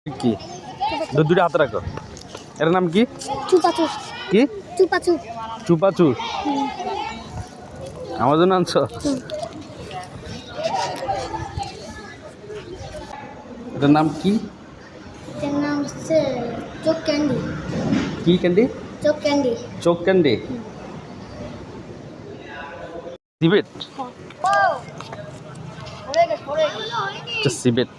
কি দুটো হাতে রাখো। এর নাম কি? চুপাচুপ। কি চুপাচুপ? চুপাচুর। আমার জন্য আনছো? এটার নাম কি? এর নাম হচ্ছে চোখ ক্যান্ডি। কি ক্যান্ডি? চোখ ক্যান্ডি। চোখ ক্যান্ডি। সিবেট। সিবেট।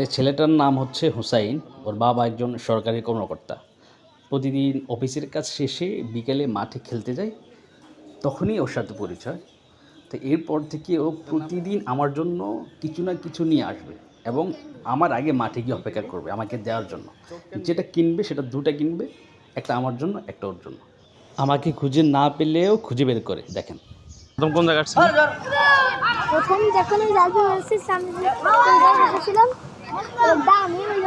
এই ছেলেটার নাম হচ্ছে হুসাইন। ওর বাবা একজন সরকারি কর্মকর্তা। প্রতিদিন অফিসের কাজ শেষে বিকেলে মাঠে খেলতে যায়, তখনই ওর সাথে পরিচয়। তো এরপর থেকে ও প্রতিদিন আমার জন্য কিছু না কিছু নিয়ে আসবে এবং আমার আগে মাঠে গিয়ে অপেক্ষা করবে আমাকে দেওয়ার জন্য। যেটা কিনবে সেটা দুটো কিনবে, একটা আমার জন্য একটা ওর জন্য। আমাকে খুঁজে না পেলেও খুঁজে বের করে। দেখেন প্রথম কোন জায়গা আসছে? প্রথম যখন আমি রাজু এসেছি সামনে বসেছিলাম, আমি ওই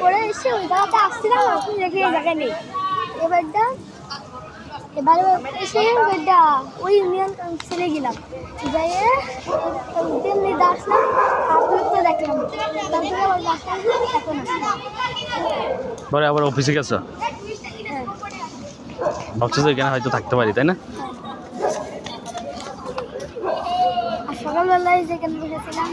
করে এসে ওই জায়গাতে আসছিলাম, আপনি দেখে এই জায়গায় নেই। এবারে এসে ওই ইউনিয়ন কাউন্সিলে গেলাম, যাইয়ে আসলাম, আপনাকে দেখলাম, তারপরে ওই বাসটা এখন পরে আবার অফিসে গেছো? হ্যাঁ। ভাবছো যে এখানে হয়তো থাকতে পারি, তাই না? আর সকালবেলায় যেখানে বসেছিলাম